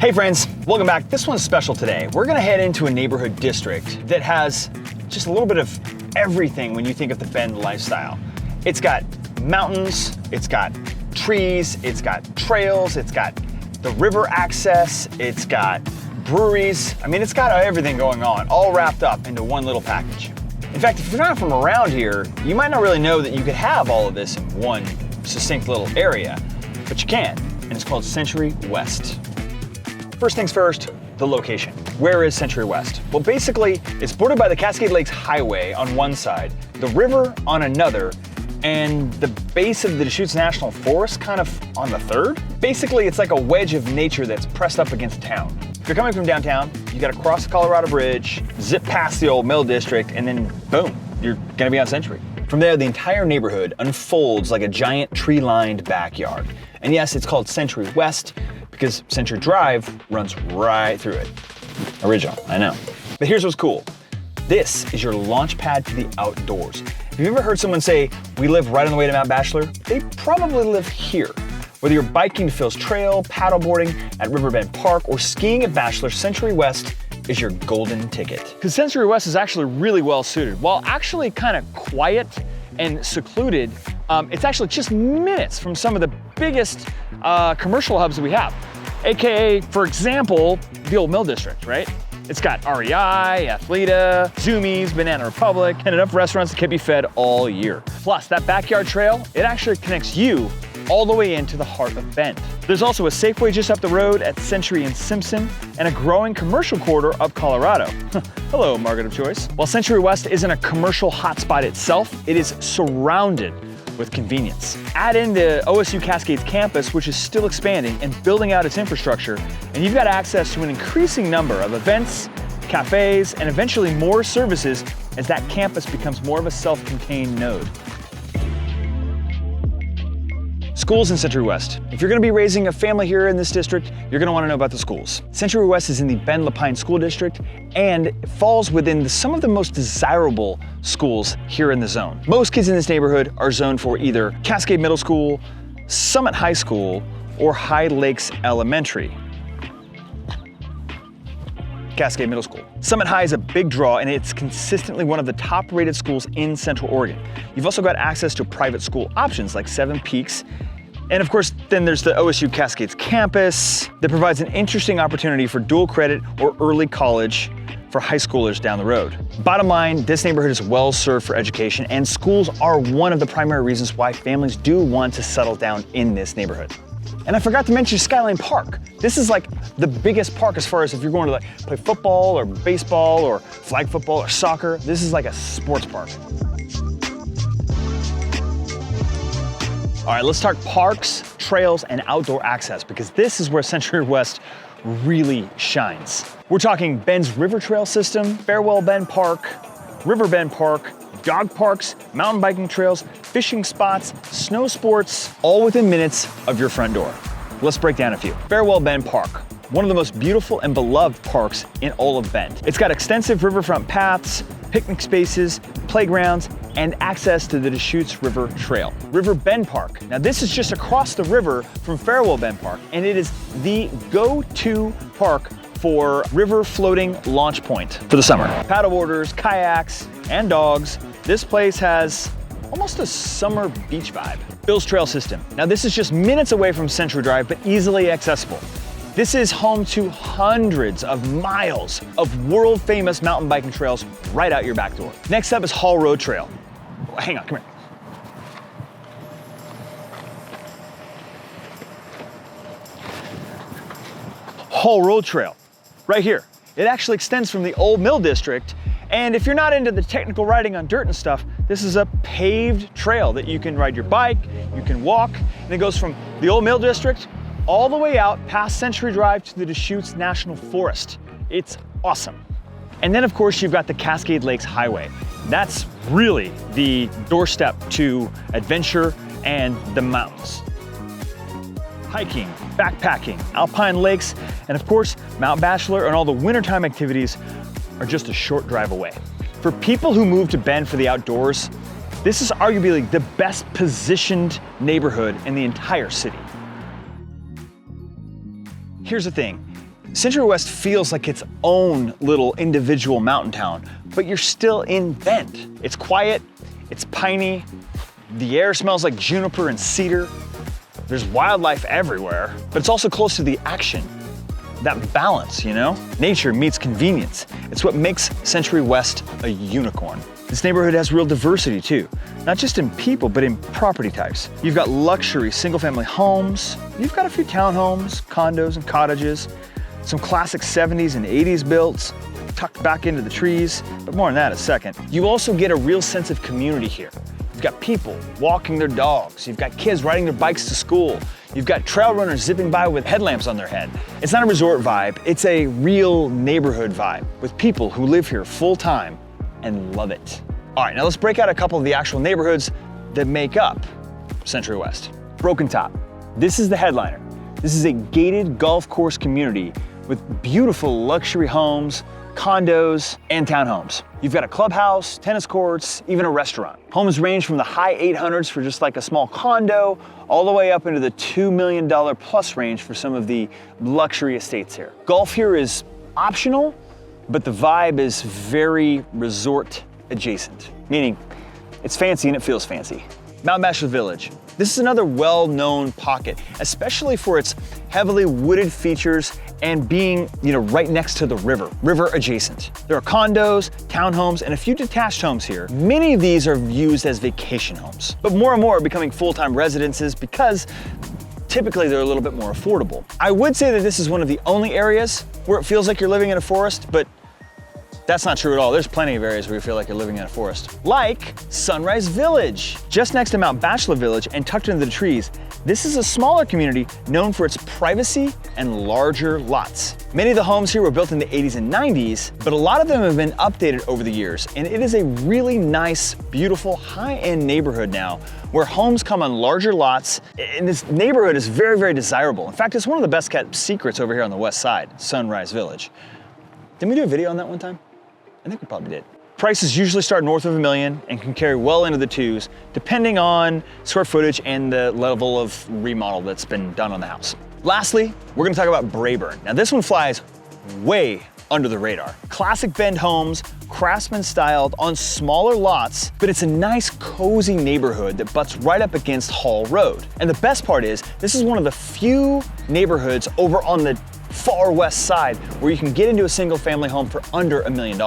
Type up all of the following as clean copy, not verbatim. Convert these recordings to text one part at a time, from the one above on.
Hey friends, welcome back. This one's special today. We're gonna head into a neighborhood district that has just a little bit of everything when you think of the Bend lifestyle. It's got mountains, it's got trees, it's got trails, it's got the river access, it's got breweries. I mean, it's got everything going on, all wrapped up into one little package. In fact, if you're not from around here, you might not really know that you could have all of this in one succinct little area, but you can, and it's called Century West. First things first, the location. Where is Century West? Well, basically, it's bordered by the Cascade Lakes Highway on one side, the river on another, and the base of the Deschutes National Forest kind of on the third. Basically, it's like a wedge of nature that's pressed up against town. If you're coming from downtown, you gotta cross the Colorado Bridge, zip past the old Mill District, and then boom, you're gonna be on Century. From there, the entire neighborhood unfolds like a giant tree-lined backyard. And yes, it's called Century West because Century Drive runs right through it. Original, I know. But here's what's cool. This is your launch pad to the outdoors. Have you ever heard someone say, we live right on the way to Mount Bachelor? They probably live here. Whether you're biking to Phil's Trail, paddleboarding at Riverbend Park, or skiing at Bachelor, Century West is your golden ticket. Because Century West is actually really well suited. While actually kind of quiet and secluded, it's actually just minutes from some of the biggest commercial hubs that we have. AKA, for example, the old Mill District, right? It's got REI, Athleta, Zoomies, Banana Republic, and enough restaurants that can be fed all year. Plus, that backyard trail, it actually connects you all the way into the heart of Bend. There's also a Safeway just up the road at Century and Simpson, and a growing commercial corridor of Colorado. Hello, market of choice. While Century West isn't a commercial hotspot itself, it is surrounded with convenience. Add in the OSU Cascade campus, which is still expanding and building out its infrastructure, and you've got access to an increasing number of events, cafes, and eventually more services as that campus becomes more of a self-contained node. Schools in Century West. If you're gonna be raising a family here in this district, you're gonna wanna know about the schools. Century West is in the Bend-LaPine School District and falls within some of the most desirable schools here in the zone. Most kids in this neighborhood are zoned for either Cascade Middle School, Summit High School, or High Lakes Elementary. Cascade Middle School. Summit High is a big draw and it's consistently one of the top rated schools in Central Oregon. You've also got access to private school options like Seven Peaks. And of course, then there's the OSU Cascades campus that provides an interesting opportunity for dual credit or early college for high schoolers down the road. Bottom line, this neighborhood is well served for education and schools are one of the primary reasons why families do want to settle down in this neighborhood. And I forgot to mention Skyline Park. This is like the biggest park as far as if you're going to like play football or baseball or flag football or soccer. This is like a sports park. All right, let's talk parks, trails, and outdoor access because this is where Century West really shines. We're talking Bend's River Trail system, Farewell Bend Park, Riverbend Park, dog parks, mountain biking trails, fishing spots, snow sports, all within minutes of your front door. Let's break down a few. Farewell Bend Park, one of the most beautiful and beloved parks in all of Bend. It's got extensive riverfront paths, picnic spaces, playgrounds, and access to the Deschutes River Trail. Riverbend Park. Now this is just across the river from Farewell Bend Park, and it is the go-to park for river floating launch point for the summer. Paddleboarders, kayaks, and dogs. This place has almost a summer beach vibe. Phil's Trail system. Now this is just minutes away from Century Drive, but easily accessible. This is home to hundreds of miles of world famous mountain biking trails right out your back door. Next up is Hall Road Trail. Oh, hang on, come here. Hall Road Trail, right here. It actually extends from the old Mill District, and if you're not into the technical riding on dirt and stuff, this is a paved trail that you can ride your bike, you can walk, and it goes from the old Mill District all the way out past Century Drive to the Deschutes National Forest. It's awesome. And then of course you've got the Cascade Lakes Highway. That's really the doorstep to adventure and the mountains. Hiking, backpacking, alpine lakes, and of course, Mount Bachelor and all the wintertime activities are just a short drive away. For people who move to Bend for the outdoors, this is arguably the best positioned neighborhood in the entire city. Here's the thing, Century West feels like its own little individual mountain town, but you're still in Bend. It's quiet, it's piney, the air smells like juniper and cedar. There's wildlife everywhere, but it's also close to the action. That balance, you know? Nature meets convenience. It's what makes Century West a unicorn. This neighborhood has real diversity too, not just in people, but in property types. You've got luxury single-family homes, you've got a few townhomes, condos, and cottages, some classic 70s and 80s builds, tucked back into the trees, but more on that in a second. You also get a real sense of community here. You've got people walking their dogs, you've got kids riding their bikes to school, you've got trail runners zipping by with headlamps on their head. It's not a resort vibe, it's a real neighborhood vibe with people who live here full time and love it. All right, now let's break out a couple of the actual neighborhoods that make up Century West. Broken Top. This is the headliner. This is a gated golf course community with beautiful luxury homes, condos, and townhomes. You've got a clubhouse, tennis courts, even a restaurant. Homes range from the high 800s for just like a small condo, all the way up into the $2 million plus range for some of the luxury estates here. Golf here is optional, but the vibe is very resort adjacent, meaning it's fancy and it feels fancy. Mount Bachelor Village. This is another well-known pocket, especially for its heavily wooded features and being, right next to the river adjacent. There are condos, townhomes, and a few detached homes here. Many of these are used as vacation homes, but more and more are becoming full-time residences because typically they're a little bit more affordable. I would say that this is one of the only areas where it feels like you're living in a forest, but that's not true at all. There's plenty of areas where you feel like you're living in a forest. Like Sunrise Village. Just next to Mount Bachelor Village and tucked into the trees, this is a smaller community known for its privacy and larger lots. Many of the homes here were built in the 80s and 90s, but a lot of them have been updated over the years, and it is a really nice, beautiful, high-end neighborhood now where homes come on larger lots, and this neighborhood is very, very desirable. In fact, it's one of the best kept secrets over here on the west side, Sunrise Village. Didn't we do a video on that one time? I think we probably did. Prices usually start north of $1 million and can carry well into the twos, depending on square footage and the level of remodel that's been done on the house. Lastly, we're gonna talk about Braeburn. Now this one flies way under the radar. Classic Bend homes, craftsman styled on smaller lots, but it's a nice cozy neighborhood that butts right up against Hall Road. And the best part is, this is one of the few neighborhoods over on the far west side where you can get into a single family home for under $1 million.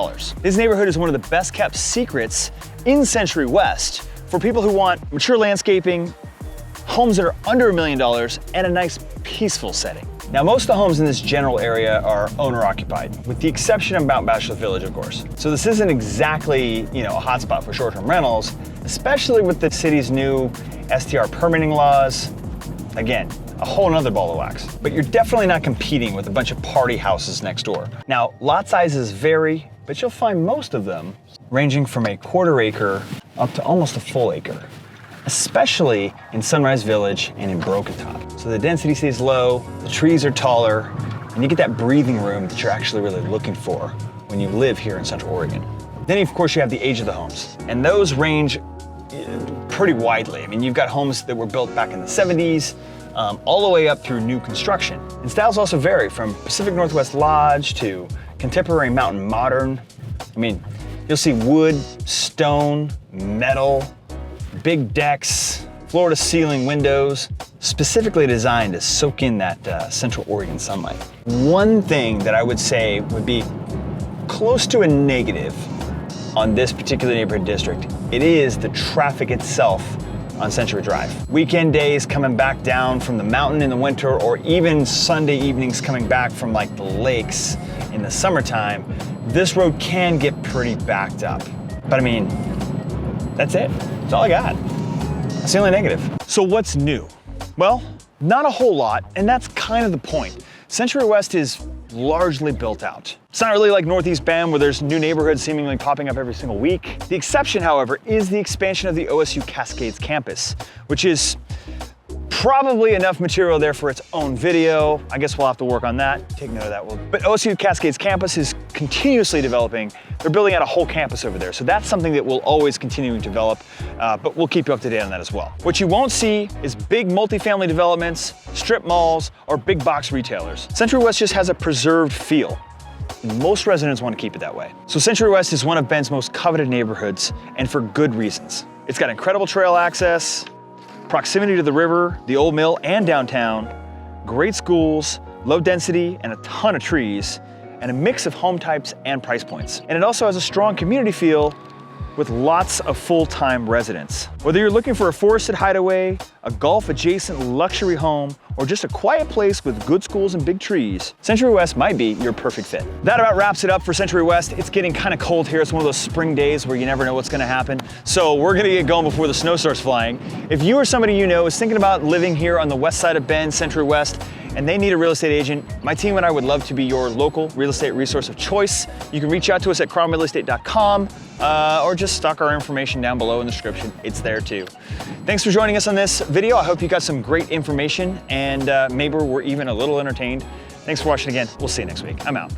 This neighborhood is one of the best kept secrets in Century West for people who want mature landscaping, homes that are under $1 million, and a nice peaceful setting. Now, most of the homes in this general area are owner occupied, with the exception of Mount Bachelor Village, of course. So this isn't exactly, a hotspot for short-term rentals, especially with the city's new STR permitting laws. Again, a whole nother ball of wax. But you're definitely not competing with a bunch of party houses next door. Now, lot sizes vary, but you'll find most of them ranging from a quarter acre up to almost a full acre, especially in Sunrise Village and in Broken Top. So the density stays low, the trees are taller, and you get that breathing room that you're actually really looking for when you live here in Central Oregon. Then, of course, you have the age of the homes, and those range pretty widely. I mean, you've got homes that were built back in the 70s, all the way up through new construction. And styles also vary from Pacific Northwest Lodge to contemporary mountain modern. I mean, you'll see wood, stone, metal, big decks, floor to ceiling windows, specifically designed to soak in that Central Oregon sunlight. One thing that I would say would be close to a negative on this particular neighborhood district, it is the traffic itself on Century Drive. Weekend days coming back down from the mountain in the winter, or even Sunday evenings coming back from like the lakes in the summertime, this road can get pretty backed up. But I mean, that's it. That's all I got. That's the only negative. So what's new? Well, not a whole lot, and that's kind of the point. Century West is largely built out. It's not really like Northeast Bend where there's new neighborhoods seemingly popping up every single week. The exception, however, is the expansion of the OSU Cascades campus, which is Probably enough material there for its own video. I guess we'll have to work on that. Take note of that. But OSU Cascade's campus is continuously developing. They're building out a whole campus over there. So that's something that we'll always continue to develop, but we'll keep you up to date on that as well. What you won't see is big multifamily developments, strip malls, or big box retailers. Century West just has a preserved feel. Most residents want to keep it that way. So Century West is one of Bend's most coveted neighborhoods, and for good reasons. It's got incredible trail access, proximity to the river, the old mill, and downtown, great schools, low density, and a ton of trees, and a mix of home types and price points. And it also has a strong community feel with lots of full-time residents. Whether you're looking for a forested hideaway, a golf-adjacent luxury home, or just a quiet place with good schools and big trees, Century West might be your perfect fit. That about wraps it up for Century West. It's getting kind of cold here. It's one of those spring days where you never know what's gonna happen. So we're gonna get going before the snow starts flying. If you or somebody you know is thinking about living here on the west side of Bend, Century West, and they need a real estate agent, my team and I would love to be your local real estate resource of choice. You can reach out to us at crownrealestate.com or just stock our information down below in the description. It's there too. Thanks for joining us on this video. I hope you got some great information and maybe we're even a little entertained. Thanks for watching again. We'll see you next week. I'm out.